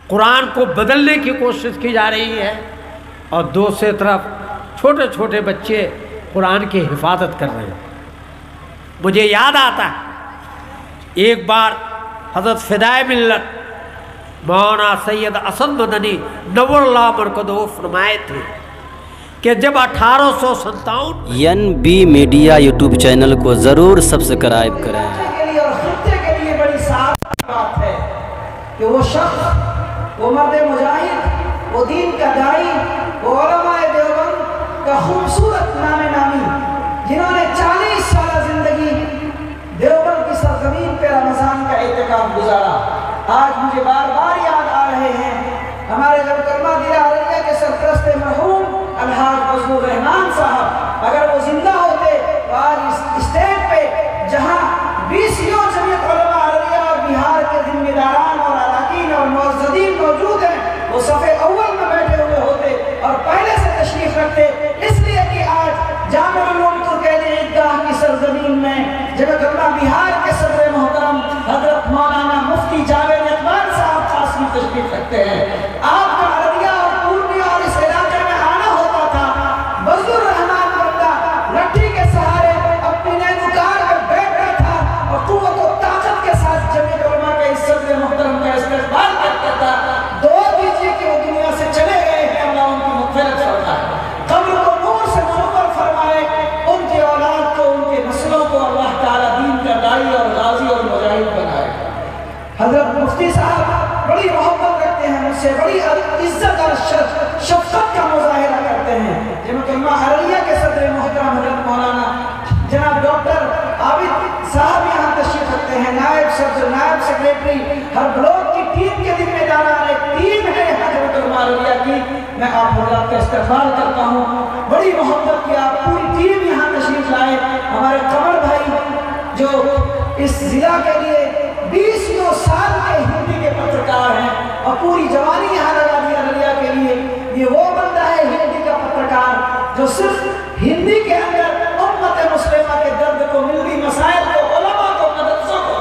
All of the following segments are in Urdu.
قرآن کو بدلنے کی کوشش کی جا رہی ہے، اور دوسری طرف چھوٹے چھوٹے بچے قرآن کی حفاظت کر رہے ہیں۔ مجھے یاد آتا ہے ایک بار حضرت فدائے ملت مولانا سید اسد مدنی نور اللہ مرکزہ فرمائے تھے کہ جب 1857 NB میڈیا یوٹیوب چینل کو ضرور سبسکرائب کریں۔ اور خطے کے لیے بڑی سعادت بات ہے کہ وہ شخص، وہ مرد مجاہد، وہ دین کا داعی، وہ علماء دیوبند کا خوبصورت نام نامی، جنہوں نے 40 سالہ زندگی دیوبند کی سرزمین پہ رمضان کا اعتکاف گزارا، آج مجھے بار بار یاد آ رہے ہیں۔ ہمارے جب کلمہ دیا عربیہ کے سرپرست مرحوم الحاج فضل الرحمان صاحب اگر وہ زندہ ہوتے تو آج اس اسٹیج پہ جہاں 20 جمعیت علماء عربیہ اور بہار کے ذمہ داران اور اراکین اور معززین موجود ہیں، وہ صف اول میں بیٹھے ہوئے ہوتے اور پہلے سے تشریف رکھتے، اس لیے کہ آج جامع العلوم ترکینی عیدگاہ کی سرزمین میں جمعیت علماء بہار کے صدر محترم حضرت مولانا مفتی جاوید اقبال صاحب خاصی تشریف رکھتے ہیں۔ آپ کا عربیہ اور پورنیہ اور اس علاقے میں آنا ہوتا تھا، فضل الرحمان بندہ لٹھی کے سہارے اپنی نیزوکار میں بیٹھتا تھا اور قوت و طاقت کے ساتھ جمعیت علماء کے اس صدر محترم کا استقبال کرتا تھا۔ دعا دیجیے کہ وہ دنیا سے چلے گئے ہیں، اللہ ان کی مغفرت فرمائے، قبر کو نور سے منور فرمائے، ان کی اولاد کو، ان کے نسلوں کو اللہ تعالیٰ دین کا داعی اور غازی اور مجاہد بنائے۔ حضرت مفتی صاحب بڑی محبت رکھتے ہیں مجھ سے، بڑی عزت اور شفقت کا مظاہرہ کرتے ہیں۔ جمعیت علماء عربیہ کے صدر محترم حضرت مولانا جناب ڈاکٹر عابد صاحب یہاں تشریف رکھتے ہیں، نائب صدر، نائب سیکریٹری، ہر بلاک کی ٹیم کے ذمہ داران ایک ٹیم ہے جمعیت علماء عربیہ کی۔ میں آپ حضرات کا استقبال کرتا ہوں، بڑی محبت کی آپ پوری ٹیم یہاں تشریف لائے۔ ہمارے قمر بھائی جو اس ضلع کے لیے 20 سال کے ہندی کے پترکار ہیں اور پوری جوانی یہاں لگا دی عربیہ کے لیے، یہ وہ بندہ ہے ہندی کا پترکار جو صرف ہندی کے اندر امت مسلمہ کے درد کو، ملی مسائل کو، علماء کو، مدرسوں کو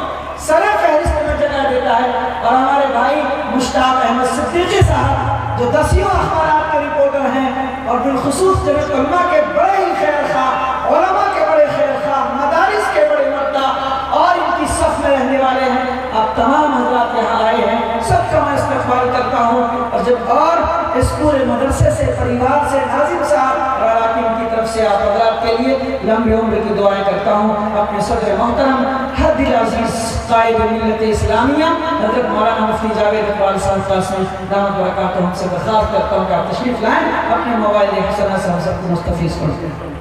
سر فہرست میں جگہ دیتا ہے۔ اور ہمارے بھائی مشتاق احمد صدیقی صاحب جو 10 اخبارات کے رپورٹر ہیں اور بالخصوص جمعیت علماء کے بڑے ہی خیر خواہ، علماء کے بڑے خیر خواہ، مدارس کے بڑے مداح اور ان کی صف میں رہنے والے ہیں، آپ تمام حضرات یہاں آئے ہیں، سب کا میں استقبال کرتا ہوں۔ اور جب اور اس پورے مدرسے سے، پریوار سے، ناظم صاحب اور اراکین کی طرف سے آپ حضرات کے لیے لمبی عمر کی دعائیں کرتا ہوں۔ اپنے صدر محترم ہر دل عزیز قائد ملت اسلامیہ حضرت مولانا مفتی جاوید اقبال صاحب قاسمی دامت برکاتہ ہم سے درخواست کرتا ہوں کہ آپ تشریف لائیں، اپنے موبائل حسنہ سے ہم سب کو مستفیض کرتے ہیں۔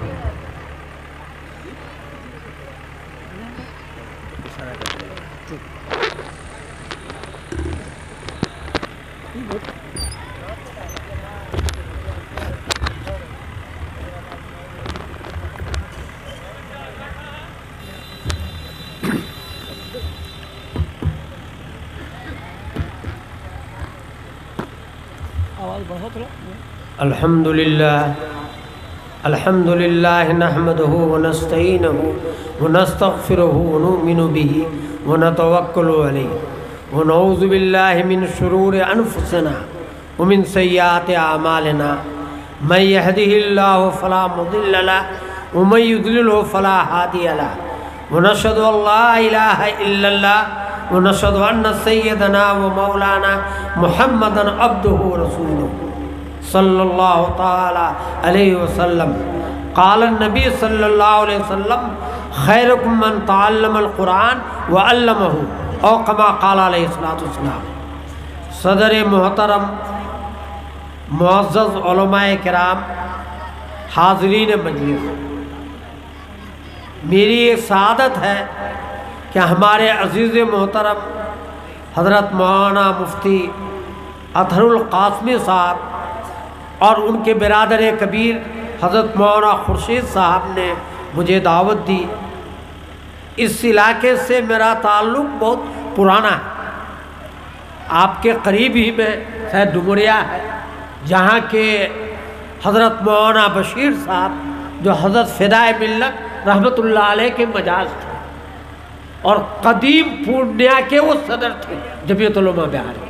الحمدللہ نحمدہ ونستعینہ ونستغفرہ ونؤمن بہ ونتوکل علیہ ونعوذ باللہ من شرور انفسنا ومن سیئات اعمالنا من یہدہ اللہ فلا مضل لہ ومن یضلل فلا ہادی لہ ونشہد ان لا الہ الا اللہ ونشہد ان سیدنا و مولانا محمدا عبدہ ورسولہ صلی اللہ تعالی علیہ وسلم۔ قال النبی صلی اللہ علیہ وسلم خیرکم من تعلم القرآن وعلمہ، او کما قال علیہ السلام۔ صدر محترم، معزز علماء کرام، حاضرین مجلس، میری یہ سعادت ہے کہ ہمارے عزیز محترم حضرت مولانا مفتی اطہر القاسمی صاحب اور ان کے برادر کبیر حضرت مولانا خورشید صاحب نے مجھے دعوت دی۔ اس علاقے سے میرا تعلق بہت پرانا ہے، آپ کے قریب ہی میں شاید ڈمریا ہے، جہاں کے حضرت مولانا بشیر صاحب جو حضرت فدائے ملت رحمت اللہ علیہ کے مجاز تھے اور قدیم پورنیہ کے وہ صدر تھے جمعیت علماء بہار کے۔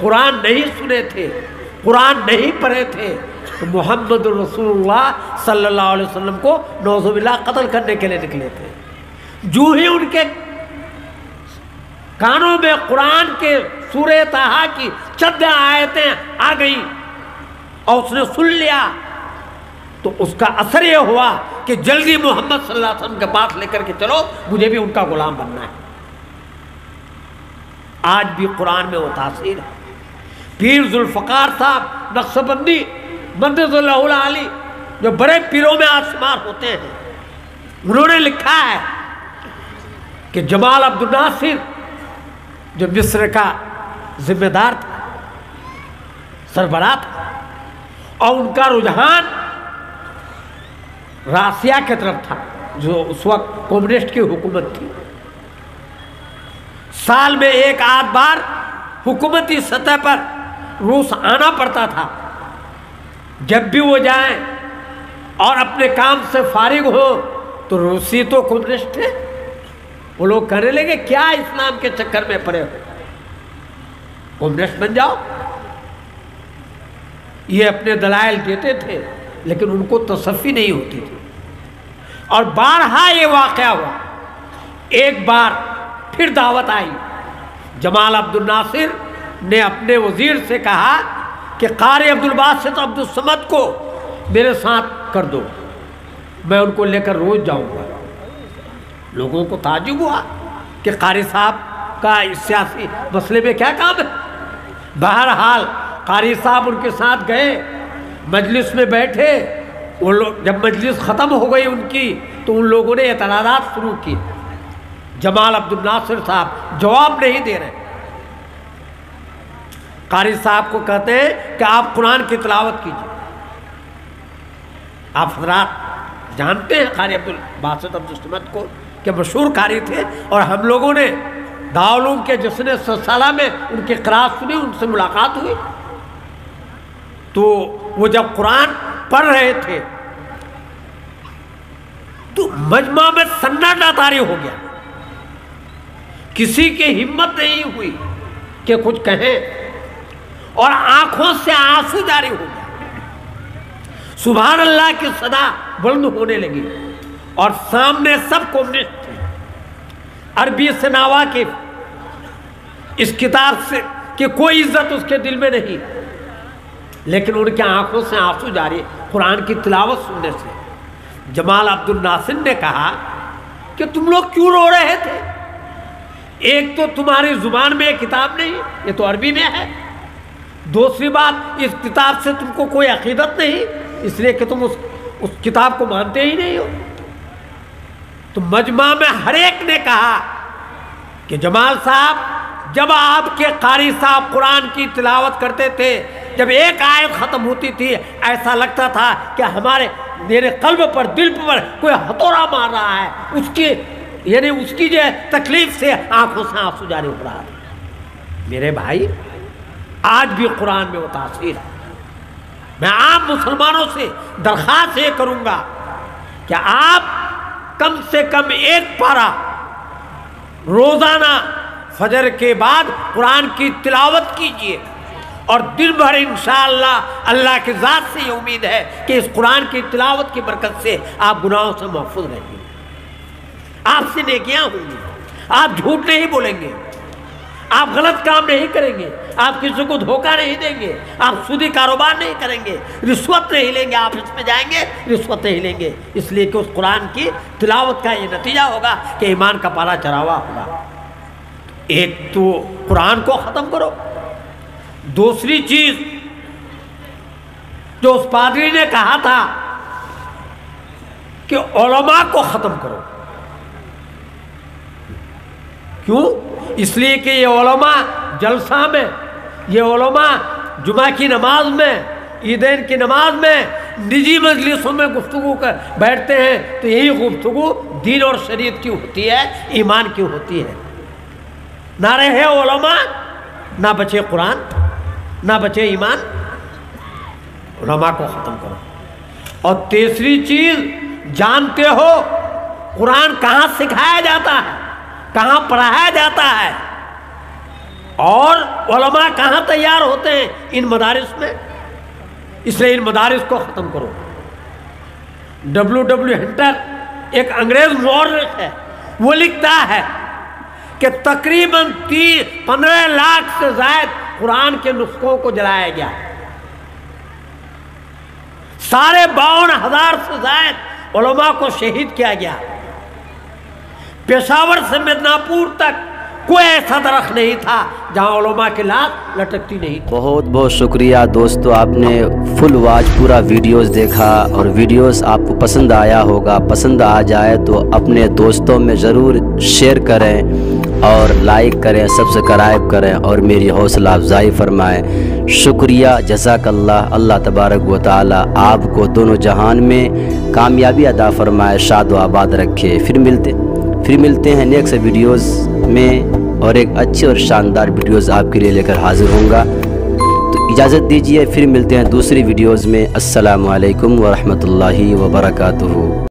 قرآن نہیں سنے تھے، قرآن نہیں پڑھے تھے، تو محمد رسول اللہ صلی اللہ علیہ وسلم کو نعوذ باللہ قتل کرنے کے لیے نکلے تھے۔ جو ہی ان کے کانوں میں قرآن کے سورہ طٰہٰ کی چند آیتیں آ گئیں اور اس نے سن لیا تو اس کا اثر یہ ہوا کہ جلدی محمد صلی اللہ علیہ وسلم کے پاس لے کر کے چلو، مجھے بھی ان کا غلام بننا ہے۔ آج بھی قرآن میں وہ تاثیر ہے۔ پیر ذوالفقار صاحب نقشبندی مدد اللہ علی، جو بڑے پیروں میں آشمار ہوتے ہیں، انہوں نے لکھا ہے کہ جمال عبد الناصر جو مصر کا ذمہ دار تھا، سربراہ تھا، اور ان کا رجحان راسیہ کی طرف تھا جو اس وقت کمیونسٹ کی حکومت تھی۔ سال میں ایک آدھ بار حکومتی سطح پر روس آنا پڑتا تھا۔ جب بھی وہ جائیں اور اپنے کام سے فارغ ہو تو روسی تو کمیونسٹ تھے، وہ لوگ کہنے لگے کیا اسلام کے چکر میں پڑے ہو، کمیونسٹ بن جاؤ۔ یہ اپنے دلائل دیتے تھے لیکن ان کو تصفی نہیں ہوتی تھی، اور بارہا یہ واقعہ ہوا۔ ایک بار پھر دعوت آئی، جمال عبد الناصر نے اپنے وزیر سے کہا کہ قاری عبد الباسط عبد الصمد کو میرے ساتھ کر دو، میں ان کو لے کر روز جاؤں گا۔ لوگوں کو تعجب ہوا کہ قاری صاحب کا اس سیاسی مسئلے میں کیا کام ہے۔ بہرحال قاری صاحب ان کے ساتھ گئے، مجلس میں بیٹھے، وہ لوگ جب مجلس ختم ہو گئی ان کی تو ان لوگوں نے اعتراضات شروع کی۔ جمال عبد الناصر صاحب جواب نہیں دے رہے۔ قاری صاحب کو کہتے ہیں کہ آپ قرآن کی تلاوت کیجیے۔ آپ حضرات جانتے ہیں قاری عبد الباسط عبد الصمد کو کہ مشہور قاری تھے، اور ہم لوگوں نے دارالعلوم کے جشن 100 سالہ میں ان کی قرأت سنی، ان سے ملاقات ہوئی۔ تو وہ جب قرآن پڑھ رہے تھے تو مجمع میں سناٹا طاری ہو گیا، کسی کی ہمت نہیں ہوئی کہ کچھ کہیں، اور آنکھوں سے آنسو جاری ہو گیا۔ سبحان اللہ کی صدا بلند ہونے لگی، اور سامنے سب کمیونسٹ تھے، عربی سے ناواقف، اس کتاب سے کہ کوئی عزت اس کے دل میں نہیں، لیکن ان کے آنکھوں سے آنسو جاری قرآن کی تلاوت سننے سے۔ جمال عبد الناصر نے کہا کہ تم لوگ کیوں رو رہے تھے؟ ایک تو تمہاری زبان میں یہ کتاب نہیں، یہ تو عربی میں ہے، دوسری بات اس کتاب سے تم کو کوئی عقیدت نہیں، اس لیے کہ تم اس کتاب کو مانتے ہی نہیں ہو۔ تو مجمع میں ہر ایک نے کہا کہ جمال صاحب، جب آپ کے قاری صاحب قرآن کی تلاوت کرتے تھے، جب ایک آیت ختم ہوتی تھی ایسا لگتا تھا کہ میرے قلب پر، دل پر کوئی ہتھوڑا مار رہا ہے، اس کی جو تکلیف سے آنکھوں سے آنسو جاری ہو رہا تھا۔ میرے بھائی، آج بھی قرآن میں وہ تاثیر ہے۔ میں عام مسلمانوں سے درخواست یہ کروں گا کہ آپ کم سے کم ایک پارہ روزانہ فجر کے بعد قرآن کی تلاوت کیجیے، اور دن بھر انشاءاللہ اللہ کی ذات سے یہ امید ہے کہ اس قرآن کی تلاوت کی برکت سے آپ گناہوں سے محفوظ رہیں گے، آپ سے نیکیاں ہوں گی، آپ جھوٹ نہیں بولیں گے، آپ غلط کام نہیں کریں گے، آپ کسی کو دھوکہ نہیں دیں گے، آپ سودی کاروبار نہیں کریں گے، رشوت نہیں لیں گے، آپ اس میں جائیں گے رشوت نہیں لیں گے، اس لیے کہ اس قرآن کی تلاوت کا یہ نتیجہ ہوگا کہ ایمان کا پارا چڑھاوا ہوگا۔ ایک تو قرآن کو ختم کرو، دوسری چیز جو اس پادری نے کہا تھا کہ علماء کو ختم کرو۔ کیوں؟ اس لیے کہ یہ علماء جلسہ میں، یہ علماء جمعہ کی نماز میں، عیدین کی نماز میں، نجی مجلسوں میں گفتگو کر بیٹھتے ہیں، تو یہی گفتگو دین اور شریعت کی ہوتی ہے، ایمان کی ہوتی ہے۔ نہ رہے علماء، نہ بچے قرآن، نہ بچے ایمان۔ علماء کو ختم کرو۔ اور تیسری چیز، جانتے ہو قرآن کہاں سکھایا جاتا ہے، کہاں پڑھایا جاتا ہے؟ اور علماء کہاں تیار ہوتے ہیں؟ ان مدارس میں. اس لیے ان مدارس کو ختم کرو. W ہنٹر ایک انگریز مورخ ہے، وہ لکھتا ہے کہ تقریباً 15 لاکھ سے زائد قرآن کے نسخوں کو جلایا گیا. 52,000 سے زائد علماء کو شہید کیا گیا. پشاور سے مدناپور تک کوئی ایسا درخت نہیں تھا جہاں علماء کی لاش لٹکتی نہیں تھی. بہت بہت شکریہ دوستو، آپ نے فل واچ پورا ویڈیوز دیکھا اور ویڈیوز آپ کو پسند آیا ہوگا. پسند آ جائے تو اپنے دوستوں میں ضرور شیئر کریں اور لائک کریں، سبسکرائب کریں اور میری حوصلہ افزائی فرمائیں. شکریہ، جزاک اللہ. اللہ تبارک و تعالی آپ کو دونوں جہان میں کامیابی عطا فرمائے، شاد و آباد رکھے. پھر ملتے ہیں نیکسٹ ویڈیوز میں اور ایک اچھے اور شاندار ویڈیوز آپ کے لیے لے کر حاضر ہوں گا. تو اجازت دیجیے، پھر ملتے ہیں دوسری ویڈیوز میں. السلام علیکم ورحمۃ اللہ وبرکاتہ.